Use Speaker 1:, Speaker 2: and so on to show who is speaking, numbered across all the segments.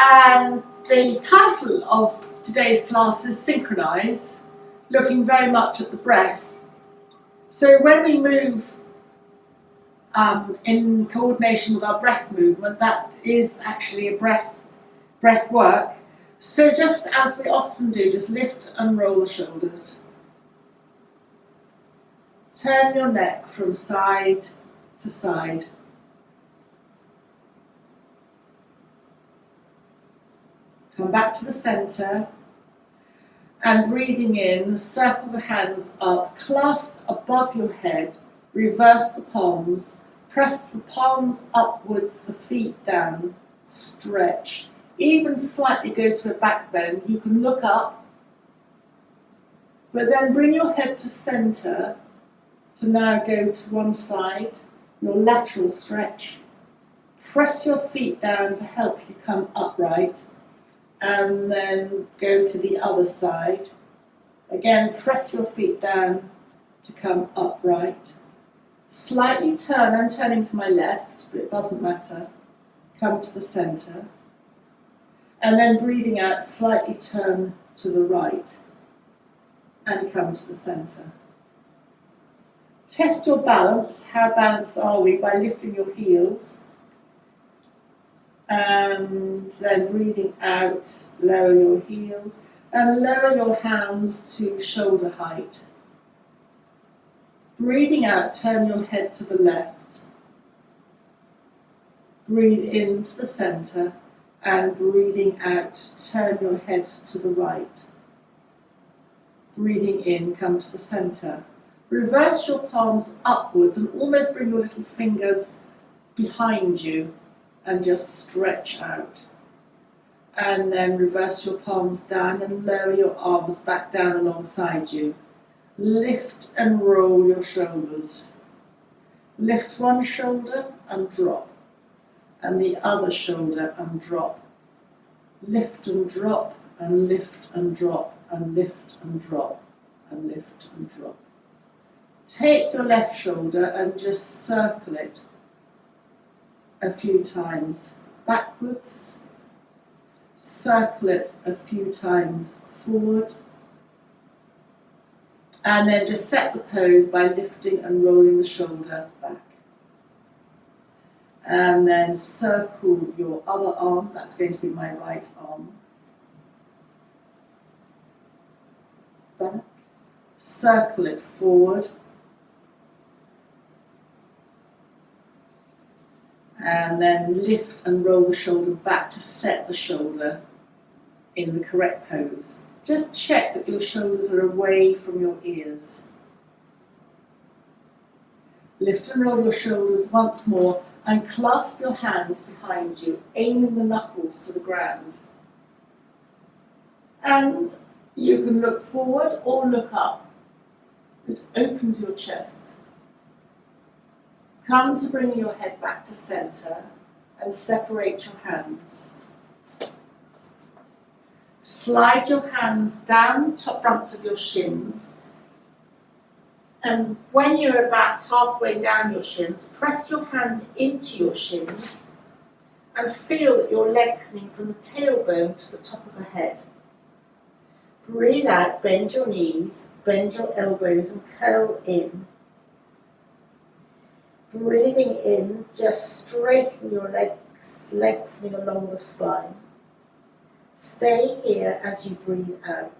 Speaker 1: And the title of today's class is Synchronise, looking very much at the breath. So when we move in coordination with our breath movement, that is actually a breath work. So just as we often do, just lift and roll the shoulders. Turn your neck from side to side. Come back to the centre and breathing in, circle the hands up, clasp above your head, reverse the palms, press the palms upwards, the feet down, stretch. Even slightly go to a back bend. You can look up, but then bring your head to centre to now go to one side, your lateral stretch. Press your feet down to help you come upright. And then go to the other side. Again, press your feet down to come upright. Slightly turn, I'm turning to my left, but it doesn't matter. Come to the centre. And then breathing out, slightly turn to the right and come to the centre. Test your balance. How balanced are we? By lifting your heels. And then breathing out, lower your heels and lower your hands to shoulder height. Breathing out, turn your head to the left. Breathe into the centre and breathing out, turn your head to the right. Breathing in, come to the centre. Reverse your palms upwards and almost bring your little fingers behind you. And just stretch out. And then reverse your palms down and lower your arms back down alongside you. Lift and roll your shoulders. Lift one shoulder and drop. And the other shoulder and drop. Lift and drop and lift and drop and lift and drop and lift and drop. Take your left shoulder and just circle it a few times backwards, circle it a few times forward, and then just set the pose by lifting and rolling the shoulder back. And then circle your other arm, that's going to be my right arm, back, circle it forward, and then lift and roll the shoulder back to set the shoulder in the correct pose. Just check that your shoulders are away from your ears. Lift and roll your shoulders once more and clasp your hands behind you, aiming the knuckles to the ground. And you can look forward or look up. Just open to your chest. Come to bring your head back to centre and separate your hands. Slide your hands down the top fronts of your shins. And when you're about halfway down your shins, press your hands into your shins and feel that you're lengthening from the tailbone to the top of the head. Breathe out, bend your knees, bend your elbows and curl in. Breathing in, just straighten your legs, lengthening along the spine. Stay here as you breathe out.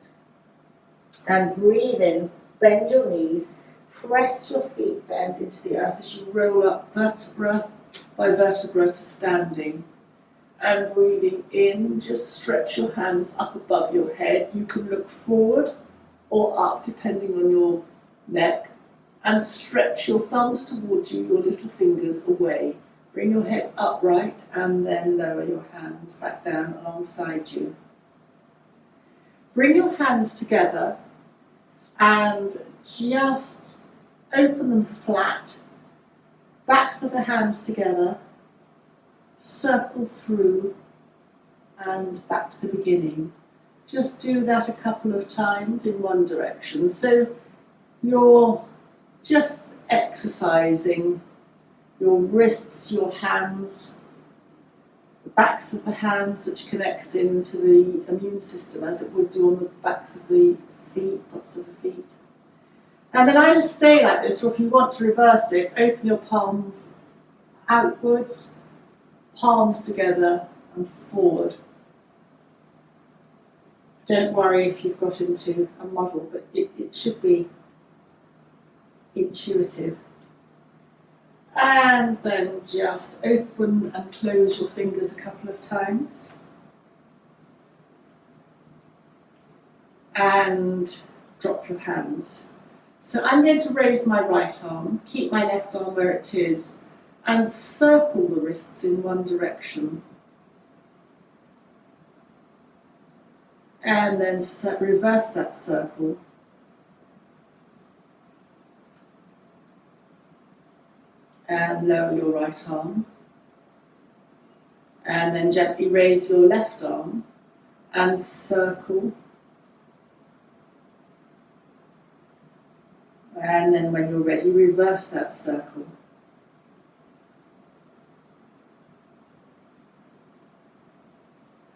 Speaker 1: And breathe in, bend your knees, press your feet down into the earth as you roll up vertebra by vertebra to standing. And breathing in, just stretch your hands up above your head. You can look forward or up depending on your neck. And stretch your thumbs towards you, your little fingers away. Bring your head upright and then lower your hands back down alongside you. Bring your hands together and just open them flat. Backs of the hands together, circle through and back to the beginning. Just do that a couple of times in one direction. So you're just exercising your wrists, your hands,
Speaker 2: the backs of the hands, which connects into the immune system as it would do on the backs of the feet, tops of the feet. And then either stay like this, or if you want to reverse it, open your palms outwards, palms together and forward. Don't worry if you've got into a muddle, but it should be intuitive. And then just open and close your fingers a couple of times. And drop your hands. So I'm going to raise my right arm, keep my left arm where it is, and circle the wrists in one direction. And then reverse that circle. And lower your right arm. And then gently raise your left arm and circle. And then when you're ready, reverse that circle.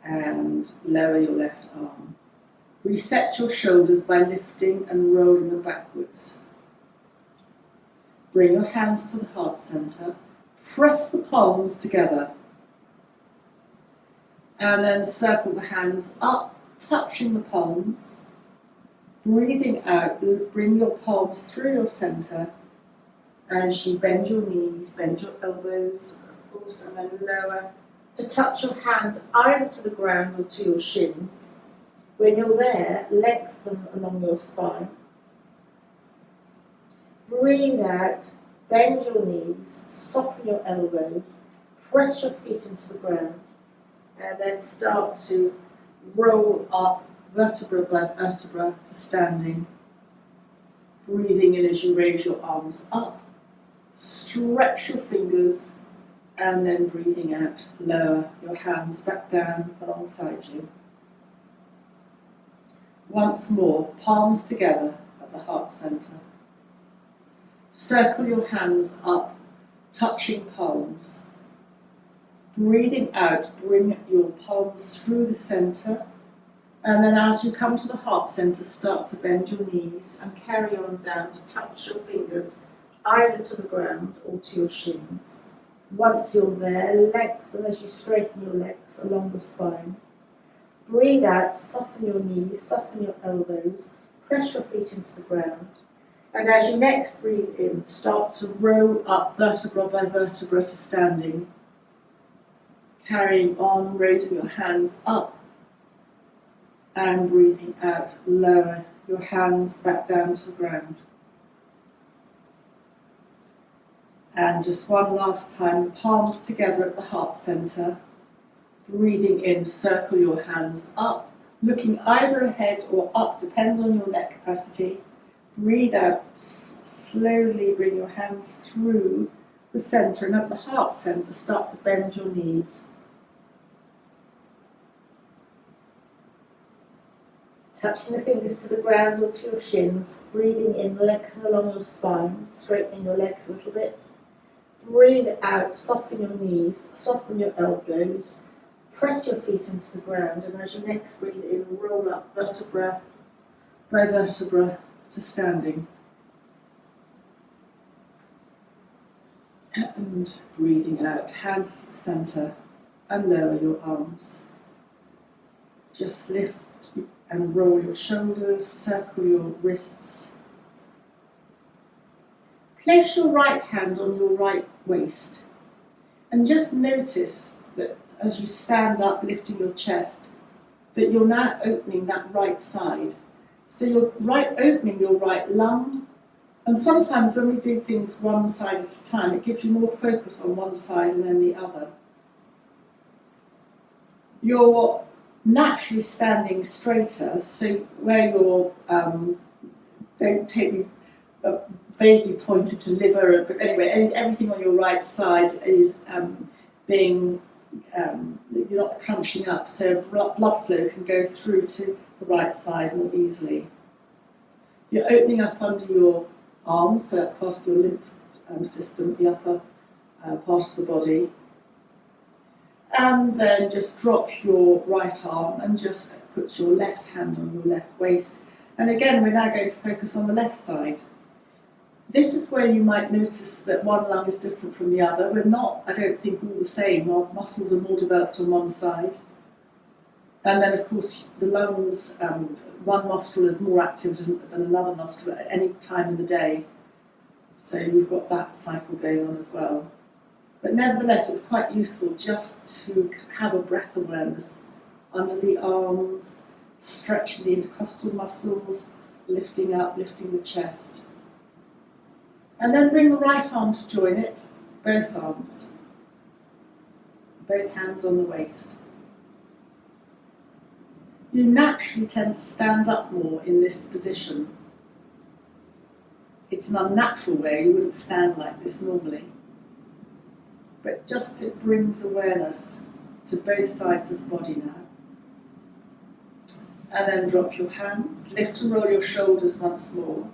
Speaker 2: And lower your left arm. Reset your shoulders by lifting and rolling them backwards. Bring your hands to the heart center. Press the palms together. And then circle the hands up, touching the palms. Breathing out, bring your palms through your center as you bend your knees, bend your elbows, of course, and then lower to touch your hands either to the ground or to your shins. When you're there, lengthen along your spine. Breathe out, bend your knees, soften your elbows, press your feet into the ground, and then start to roll up vertebra by vertebra to standing. Breathing in as you raise your arms up, stretch your fingers, and then breathing out, lower your hands back down alongside you. Once more, palms together at the heart center. Circle your hands up, touching palms. Breathing out, bring your palms through the center. And then as you come to the heart center, start to bend your knees and carry on down to touch your fingers either to the ground or to your shins. Once you're there, lengthen as you straighten your legs along the spine. Breathe out, soften your knees, soften your elbows, press your feet into the ground. And as you next breathe in, start to roll up vertebra by vertebra to standing. Carrying on, raising your hands up. And breathing out, lower your hands back down to the ground. And just one last time, palms together at the heart center. Breathing in, circle your hands up, looking either ahead or up, depends on your neck capacity. Breathe out, slowly bring your hands through the center, and at the heart center, start to bend your knees. Touching the fingers to the ground or to your shins, breathing in, lengthen along your spine, straightening your legs a little bit. Breathe out, soften your knees, soften your elbows, press your feet into the ground, and as you next breathe in, roll up vertebra by vertebra to standing. And breathing out, hands to the center, and lower your arms. Just lift and roll your shoulders, circle your wrists. Place your right hand on your right waist and just notice that as you stand up, lifting your chest, that you're now opening that right side. So you're opening your right lung, and sometimes when we do things one side at a time, it gives you more focus on one side and then the other. You're naturally standing straighter, so where you're, don't take me vaguely pointed to liver, but anyway, everything on your right side is being, you're not crunching up, so blood flow can go through to the right side more easily. You're opening up under your arms, so that's part of your lymph system, the upper part of the body. And then just drop your right arm and just put your left hand on your left waist. And again, we're now going to focus on the left side. This is where you might notice that one lung is different from the other. We're not, I don't think, all the same. Our muscles are more developed on one side. And then, of course, the lungs, one nostril is more active than another nostril at any time in the day. So you've got that cycle going on as well. But nevertheless, it's quite useful just to have a breath awareness under the arms, stretching the intercostal muscles, lifting up, lifting the chest. And then bring the right arm to join it, both arms, both hands on the waist. You naturally tend to stand up more in this position. It's an unnatural way, you wouldn't stand like this normally. But just it brings awareness to both sides of the body now. And then drop your hands, lift and roll your shoulders once more.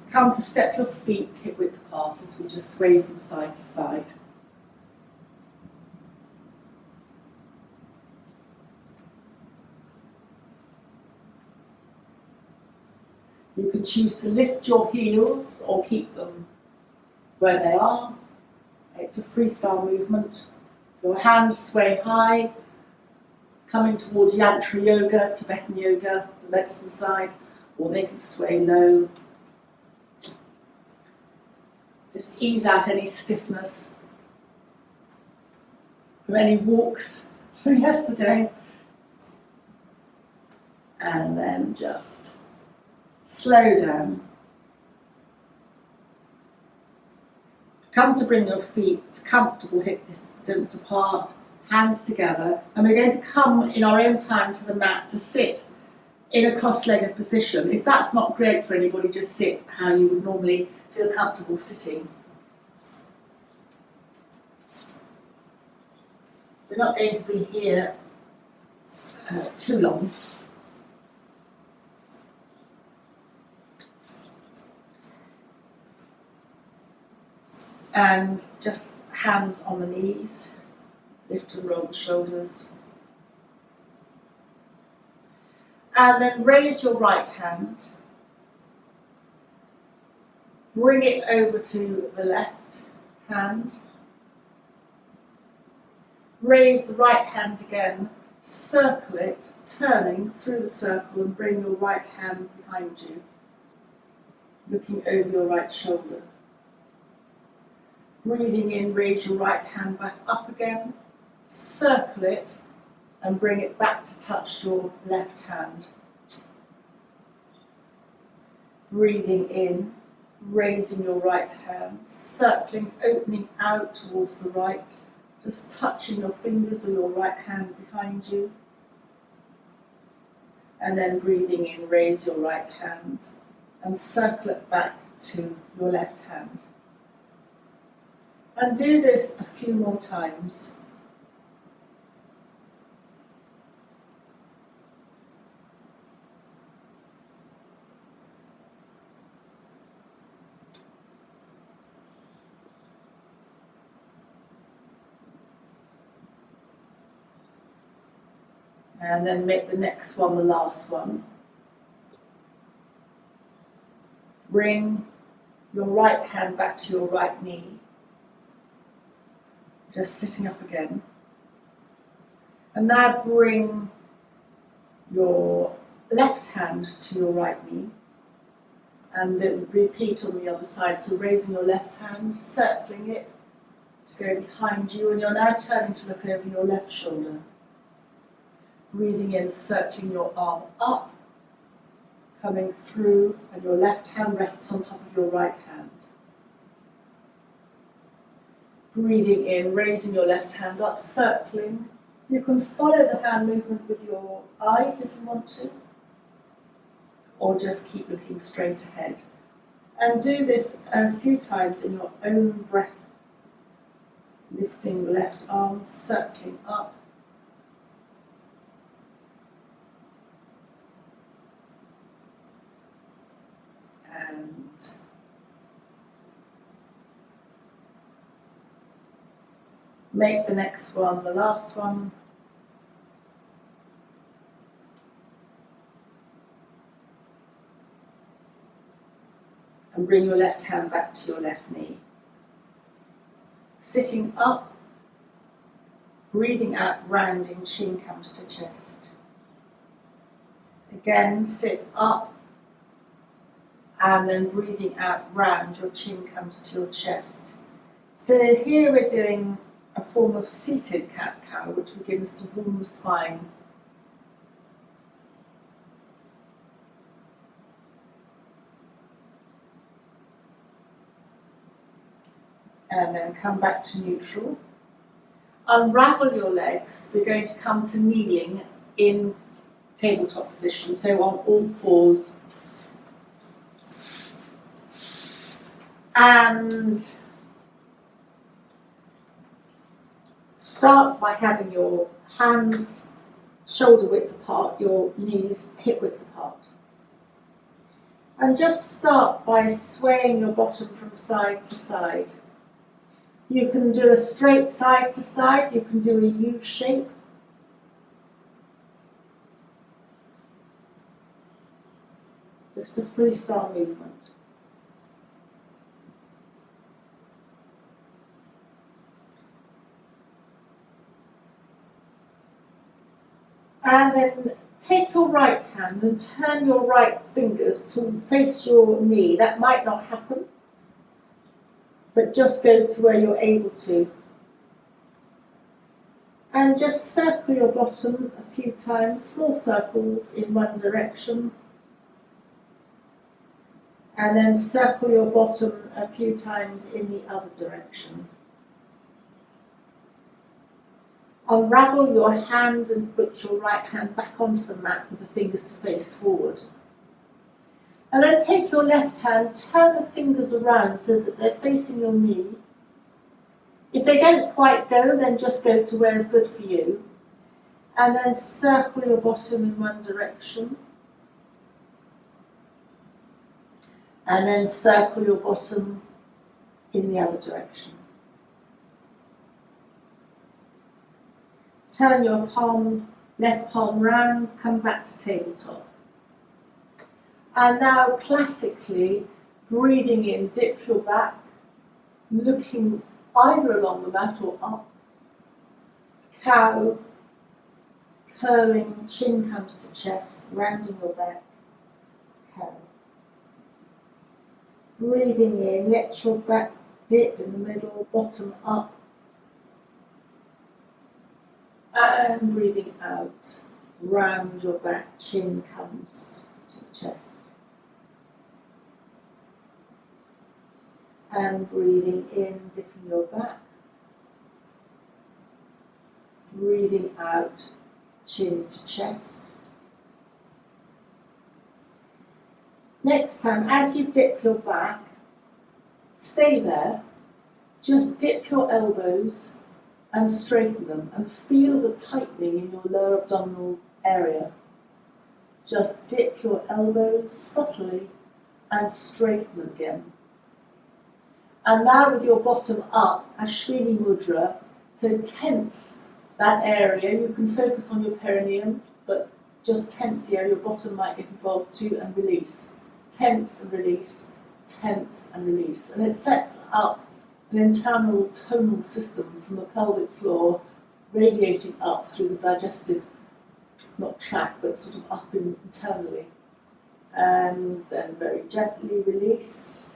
Speaker 2: Come to step your feet hip width apart as we just sway from side to side. You can choose to lift your heels or keep them where they are. It's a freestyle movement. Your hands sway high, coming towards Yantra Yoga, Tibetan Yoga, the medicine side, or they can sway low. Just ease out any stiffness from any walks from yesterday. And then just slow down. Come to bring your feet comfortable hip distance apart, hands together, and we're going to come in our own time to the mat to sit in a cross-legged position. If that's not great for anybody, just sit how you would normally feel comfortable sitting. We're not going to be here too long. And just hands on the knees, lift and roll the shoulders. And then raise your right hand, bring it over to the left hand, raise the right hand again, circle it, turning through the circle and bring your right hand behind you, looking over your right shoulder. Breathing in, raise your right hand back up again, circle it and bring it back to touch your left hand. Breathing in, raising your right hand, circling, opening out towards the right, just touching your fingers of your right hand behind you. And then breathing in, raise your right hand and circle it back to your left hand. And do this a few more times. And then make the next one the last one. Bring your right hand back to your right knee. Just sitting up again. And now bring your left hand to your right knee. And then repeat on the other side. So raising your left hand, circling it to go behind you. And you're now turning to look over your left shoulder. Breathing in, circling your arm up, coming through, and your left hand rests on top of your right hand. Breathing in, raising your left hand up, circling. You can follow the hand movement with your eyes if you want to, or just keep looking straight ahead. And do this a few times in your own breath. Lifting the left arm, circling up. And
Speaker 1: Make the next one the last one. And bring your left hand back to your left knee. Sitting up, breathing out, rounding, chin comes to chest. Again, sit up, and then breathing out, round, your chin comes to your chest. So here we're doing a form of seated cat-cow, which begins to warm the spine. And then come back to neutral. Unravel your legs. We're going to come to kneeling in tabletop position, so on all fours. And start by having your hands shoulder width apart, your knees hip width apart. And just start by swaying your bottom from side to side. You can do a straight side to side, you can do a U shape. Just a freestyle movement. And then take your right hand and turn your right fingers to face your knee. That might not happen, but just go to where you're able to. And just circle your bottom a few times, small circles in one direction. And then circle your bottom a few times in the other direction. Unravel your hand and put your right hand back onto the mat with the fingers to face forward. And then take your left hand, turn the fingers around so that they're facing your knee. If they don't quite go, then just go to where's good for you. And then circle your bottom in one direction. And then circle your bottom in the other direction. Turn your palm, left palm round, come back to tabletop. And now classically, breathing in, dip your back, looking either along the mat or up. Cow, curling, chin comes to chest, rounding your back, cow. Breathing in, let your back dip in the middle, bottom up. And breathing out, round your back, chin comes to the chest. And breathing in, dipping your back. Breathing out, chin to chest. Next time, as you dip your back, stay there. Just dip your elbows and straighten them and feel the tightening in your lower abdominal area. Just dip your elbows subtly and straighten them again. And now with your bottom up, Ashwini Mudra, so tense that area. You can focus on your perineum, but just tense the area. Your bottom might get involved too, and release. Tense and release, tense and release. And it sets up an internal tonal system from the pelvic floor, radiating up through the digestive, not tract, but sort of up internally. And then very gently release.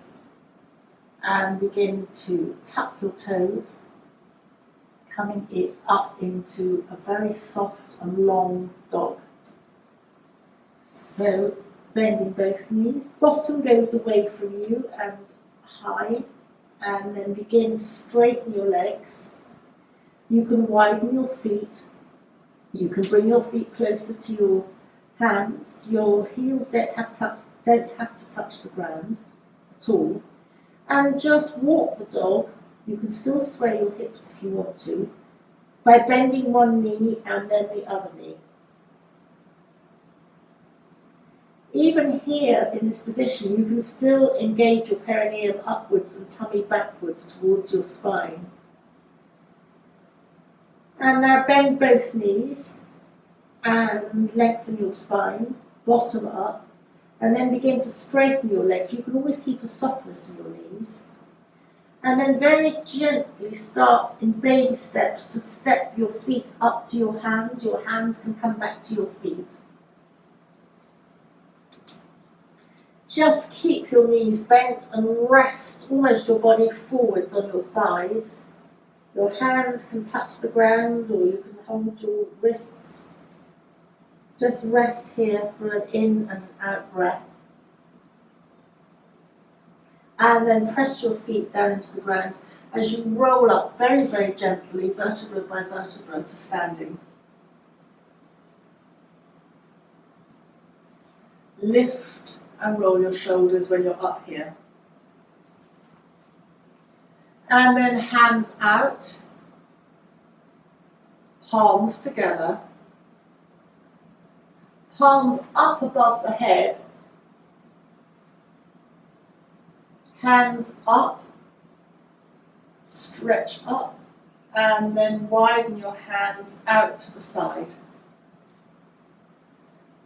Speaker 1: And begin to tuck your toes, coming up into a very soft and long dog. So bending both knees, bottom goes away from you and high, and then begin to straighten your legs. You can widen your feet, you can bring your feet closer to your hands, your heels don't have to touch the ground at all. And just walk the dog. You can still sway your hips if you want to, by bending one knee and then the other knee. Even here in this position, you can still engage your perineum upwards and tummy backwards towards your spine. And now bend both knees and lengthen your spine, bottom up, and then begin to straighten your legs. You can always keep a softness in your knees. And then very gently start in baby steps to step your feet up to your hands. Your hands can come back to your feet. Just keep your knees bent and rest almost your body forwards on your thighs. Your hands can touch the ground or you can hold your wrists. Just rest here for an in and an out breath. And then press your feet down into the ground as you roll up very, very gently, vertebra by vertebra, to standing. Lift and roll your shoulders when you're up here. And then hands out, palms together, palms up above the head, hands up, stretch up, and then widen your hands out to the side.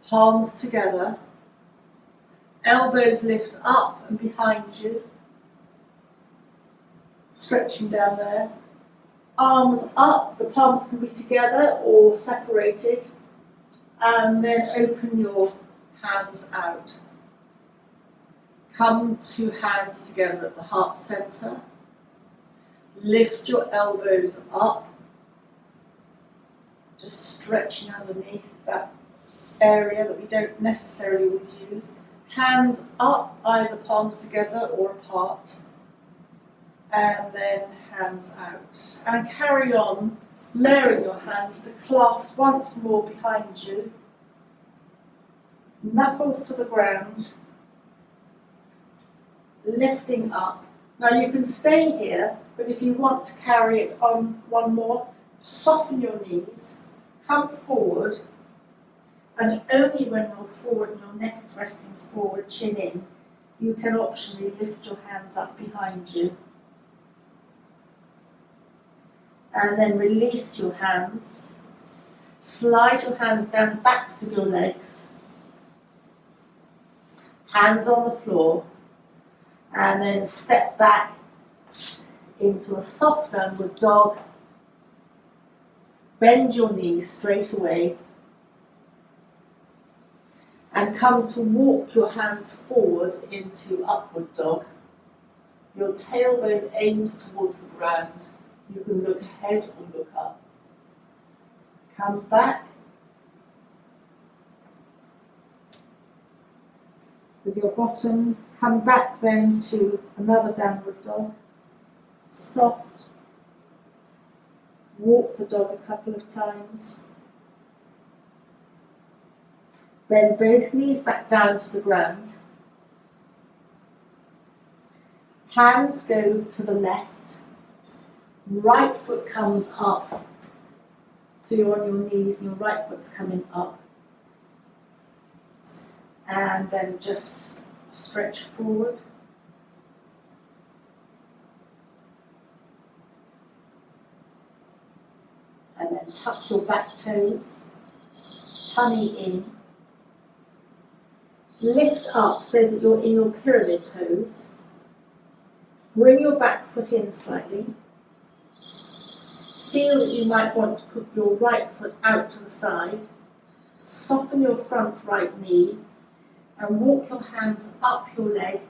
Speaker 1: Palms together, elbows lift up and behind you, stretching down there. Arms up, the palms can be together or separated, and then open your hands out. Come to hands together at the heart center. Lift your elbows up, just stretching underneath that area that we don't necessarily always use. Hands up, either palms together or apart. And then hands out. And carry on, layering your hands to clasp once more behind you. Knuckles to the ground. Lifting up. Now you can stay here, but if you want to carry it on one more, soften your knees, come forward, and only when you're forward and your neck is resting forward, chin in, you can optionally lift your hands up behind you. And then release your hands. Slide your hands down the backs of your legs. Hands on the floor. And then step back into a soft downward dog. Bend your knees straight away. And come to walk your hands forward into upward dog. Your tailbone aims towards the ground. You can look ahead or look up. Come back. With your bottom, come back then to another downward dog. Soft. Walk the dog a couple of times. Bend both knees back down to the ground. Hands go to the left. Right foot comes up. So you're on your knees and your right foot's coming up. And then just stretch forward. And then tuck your back toes. Tummy in. Lift up so that you're in your pyramid pose. Bring your back foot in slightly. Feel that you might want to put your right foot out to the side. Soften your front right knee and walk your hands up your leg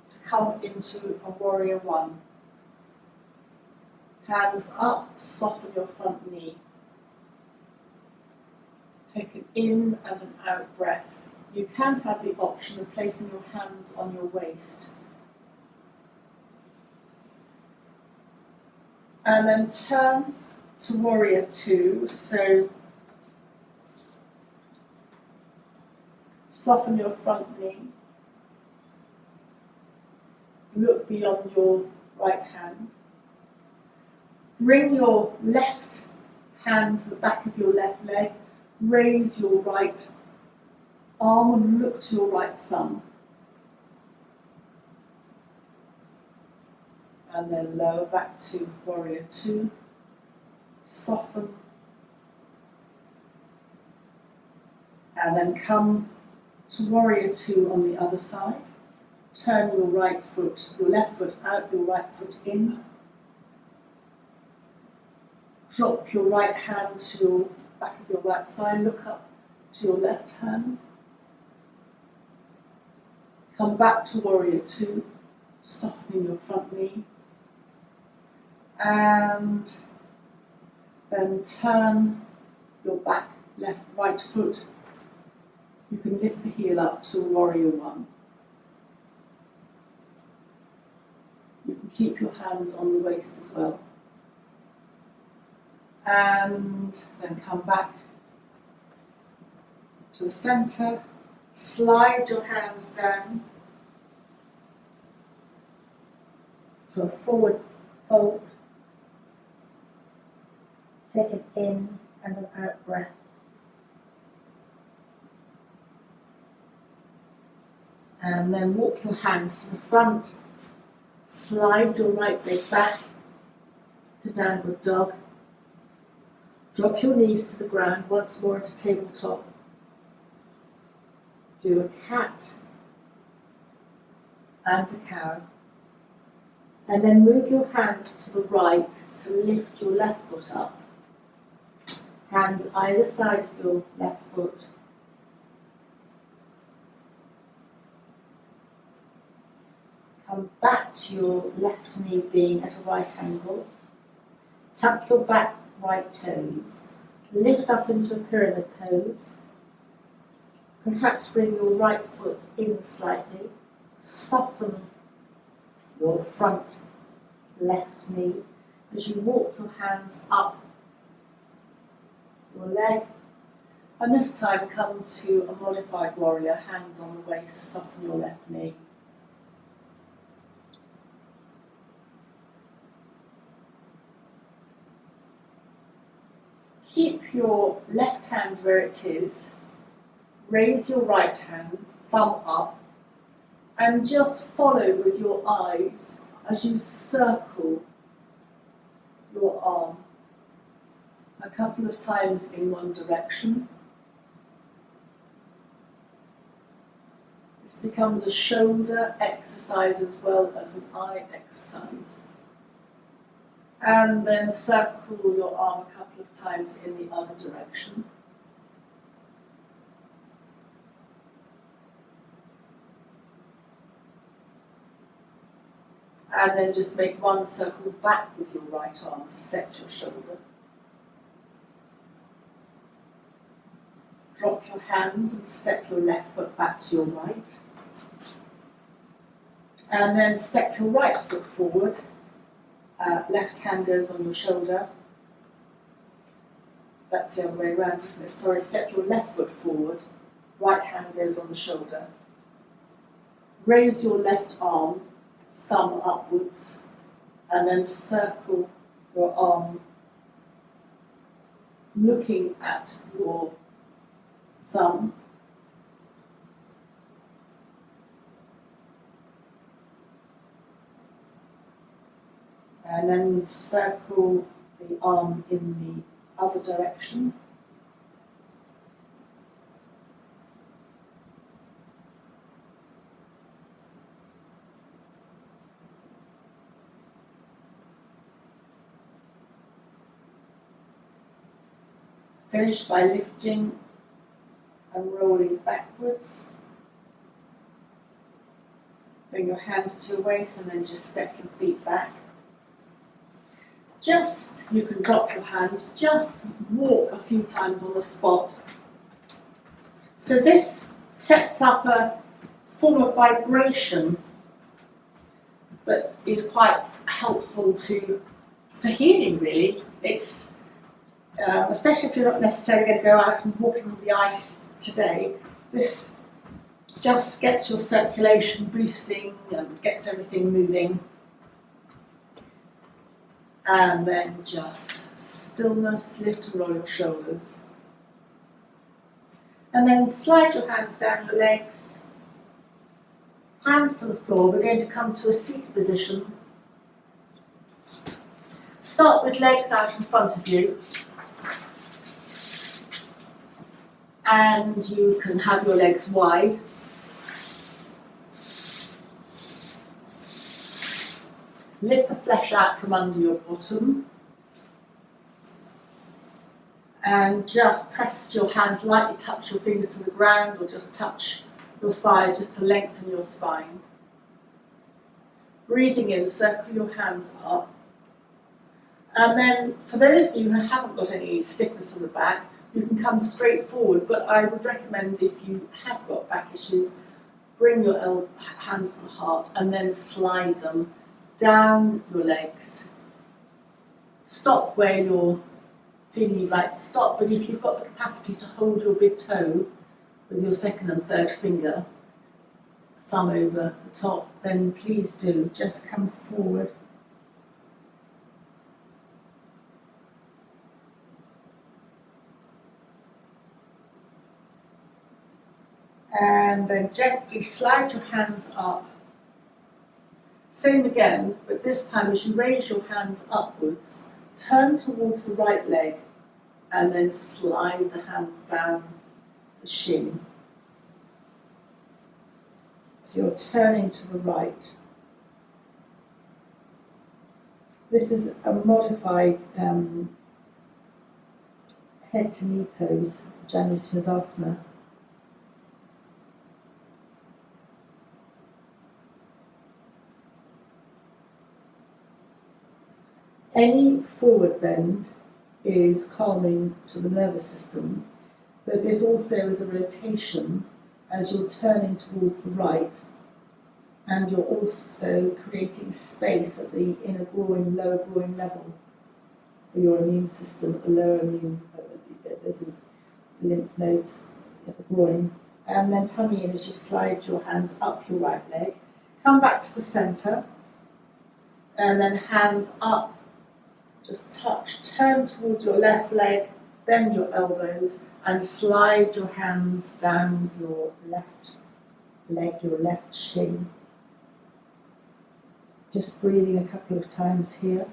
Speaker 1: to come into a warrior one. Hands up, soften your front knee. Take an in and an out breath. You can have the option of placing your hands on your waist. And then turn to warrior two. So soften your front knee. Look beyond your right hand. Bring your left hand to the back of your left leg. Raise your right arm and look to your right thumb. And then lower back to warrior two.
Speaker 2: soften, and then come to warrior two on the other side. Turn your right foot, your left foot out, your right foot in. Drop your right hand to your back of your right thigh, look up to your left hand. Come back to warrior two, softening your front knee. And then turn your back, left, right foot. You can lift the heel up to warrior one. You can keep your hands on the waist as well. And then come back to the center. Slide your hands down to a forward fold. Take an in and an out breath. And then walk your hands to the front. Slide your right leg back to downward dog. Drop your knees to the ground once more into tabletop. Do a cat and a cow. And then move your hands to the right to lift your left foot up. Hands either side of your left foot. Come back to your left knee being at a right angle. Tuck your back right toes. Lift up into a pyramid pose. Perhaps bring your right foot in slightly. Soften your front left knee as you walk your hands up your leg. And this time come to a modified warrior, hands on the waist, soften your left knee. Keep your left hand where it is. Raise your right hand, thumb up, and just follow with your eyes as you circle your arm a couple of times in one direction. This becomes a shoulder exercise as well as an eye exercise. And then circle your arm a couple of times in the other direction. And then just make one circle back with your right arm to set your shoulder. Drop your hands and step your left foot back to your right. And then step your right foot forward. Left hand goes on your shoulder. That's the other way around, isn't it? Sorry, step your left foot forward. Right hand goes on the shoulder. Raise your left arm, thumb upwards, and then circle your arm, looking at your thumb. And then circle the arm in the other direction. Finish by lifting and rolling backwards. Bring your hands to your waist and then just step your feet back. You can drop your hands, just walk a few times on the spot. So this sets up a form of vibration that is quite helpful for healing, really. It's especially if you're not necessarily going to go out and walk on the ice today, this just gets your circulation boosting and gets everything moving. And then just stillness, lift and roll your shoulders. And then slide your hands down your legs, hands to the floor. We're going to come to a seated position. Start with legs out in front of you. And you can have your legs wide. Lift the flesh out from under your bottom. And just press your hands, lightly touch your fingers to the ground or just touch your thighs just to lengthen your spine. Breathing in, circle your hands up. And then for those of you who haven't got any stiffness in the back, you can come straight forward, but I would recommend if you have got back issues, bring your hands to the heart and then slide them down your legs. Stop where you're feeling you'd like to stop, but if you've got the capacity to hold your big toe with your second and third finger, thumb over the top, then please do. Just come forward. And then gently slide your hands up. Same again, but this time as you raise your hands upwards, turn towards the right leg and then slide the hands down the shin. So you're turning to the right. This is a modified head to knee pose, Janusasana. Any forward bend is calming to the nervous system, but this also is a rotation as you're turning towards the right, and you're also creating space at the inner groin, lower groin level for your immune system, the lower immune, there's the lymph nodes at the groin. And then tummy in as you slide your hands up your right leg. Come back to the centre, and then hands up. Just touch, turn towards your left leg, bend your elbows and slide your hands down your left leg, your left shin. Just breathing a couple of times here.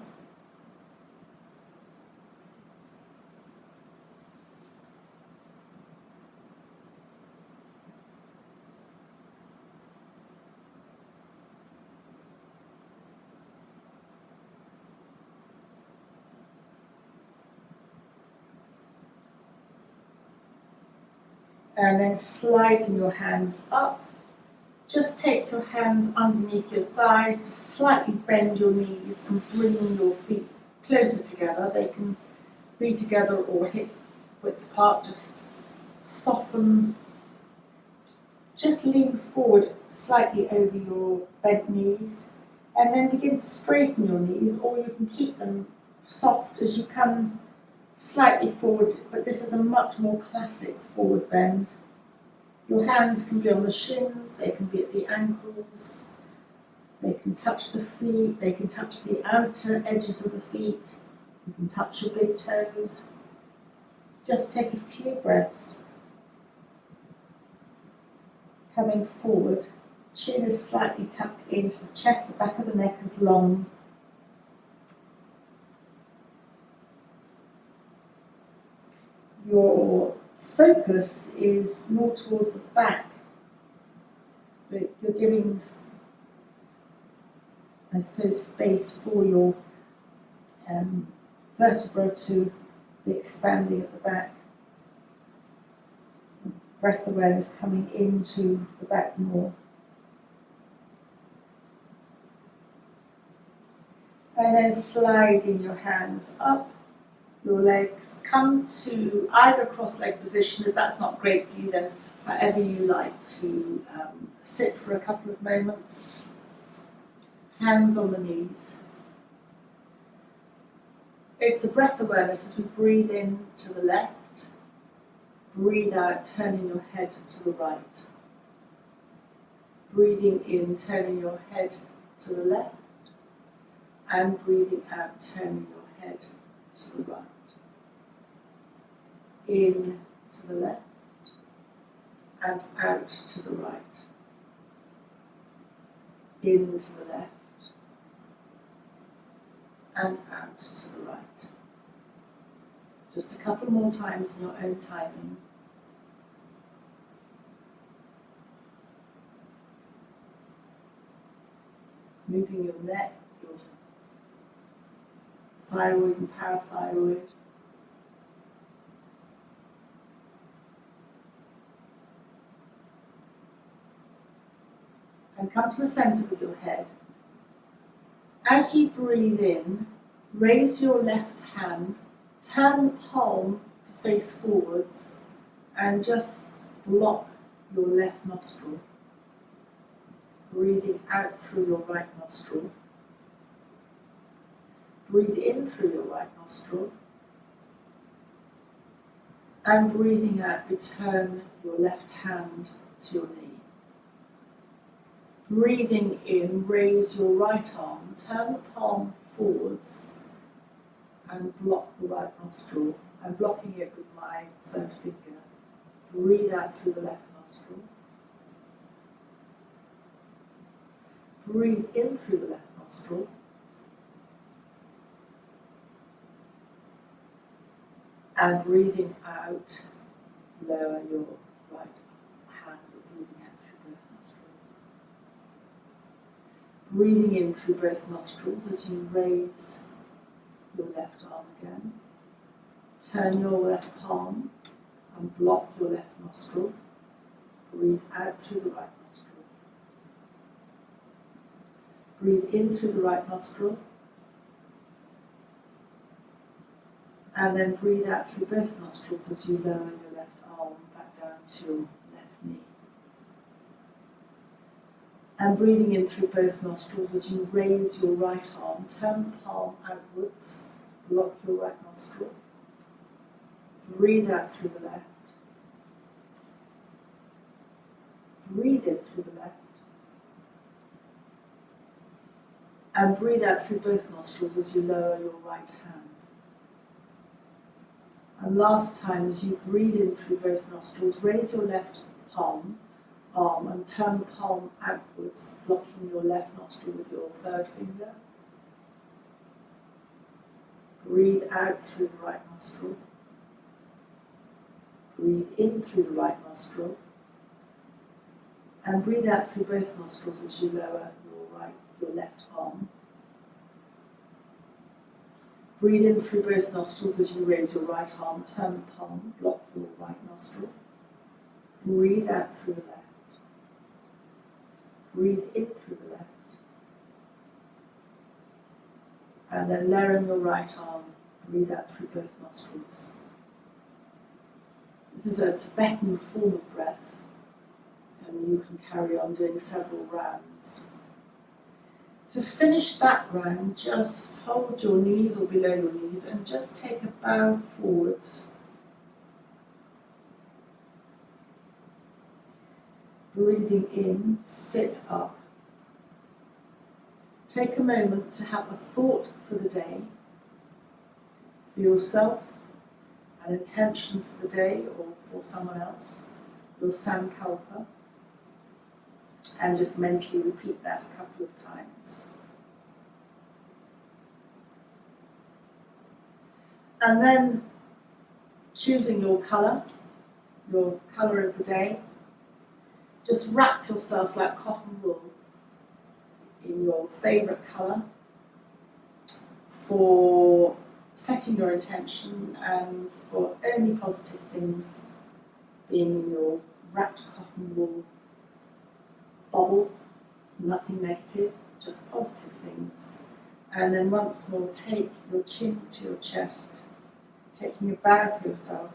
Speaker 2: And then sliding your hands up. Just take your hands underneath your thighs to slightly bend your knees and bring your feet closer together. They can be together or hip width apart. Just soften. Just lean forward slightly over your bent knees and then begin to straighten your knees, or you can keep them soft as you come slightly forward, but this is a much more classic forward bend. Your hands can be on the shins, they can be at the ankles, they can touch the feet, they can touch the outer edges of the feet, you can touch your big toes. Just take a few breaths. Coming forward, chin is slightly tucked into the chest, the back of the neck is long. Your focus is more towards the back, but you're giving, I suppose, space for your vertebra to be expanding at the back. Breath awareness coming into the back more. And then sliding your hands up. Your legs come to either cross-leg position. If that's not great for you, then however you like to sit for a couple of moments. Hands on the knees. It's a breath awareness as we breathe in to the left, breathe out, turning your head to the right. Breathing in, turning your head to the left, and breathing out, turning your head to the right. In to the left and out to the right. In to the left and out to the right. Just a couple more times in your own timing. Moving your neck, your thyroid and parathyroid. And come to the centre of your head. As you breathe in, raise your left hand, turn the palm to face forwards, and just block your left nostril. Breathing out through your right nostril. Breathe in through your right nostril. And breathing out, return your left hand to your knee. Breathing in, raise your right arm, turn the palm forwards and block the right nostril. I'm blocking it with my third finger. Breathe out through the left nostril. Breathe in through the left nostril. And breathing out, lower your right hand, breathing out through both nostrils. Breathing in through both nostrils as you raise your left arm again. Turn your left palm and block your left nostril. Breathe out through the right nostril. Breathe in through the right nostril. And then breathe out through both nostrils as you lower your left arm back down to your left knee. And breathing in through both nostrils as you raise your right arm, turn the palm outwards, block your right nostril. Breathe out through the left. Breathe in through the left. And breathe out through both nostrils as you lower your right hand. And last time, as you breathe in through both nostrils, raise your left arm and turn the palm outwards, blocking your left nostril with your third finger. Breathe out through the right nostril. Breathe in through the right nostril. And breathe out through both nostrils as you lower your left arm. Breathe in through both nostrils as you raise your right arm, turn the palm, block your right nostril. Breathe out through the left. Breathe in through the left. And then lowering your right arm, breathe out through both nostrils. This is a Tibetan form of breath, and you can carry on doing several rounds. To finish that round, just hold your knees or below your knees and just take a bow forwards. Breathing in, sit up. Take a moment to have a thought for the day, for yourself, an intention for the day or for someone else, your sankalpa. And just mentally repeat that a couple of times. And then choosing your colour of the day, just wrap yourself like cotton wool in your favourite colour for setting your intention and for only positive things being in your wrapped cotton wool bubble, nothing negative, just positive things. And then once more, take your chin to your chest, taking a bow for yourself.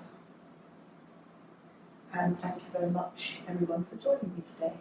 Speaker 2: And thank you very much, everyone, for joining me today.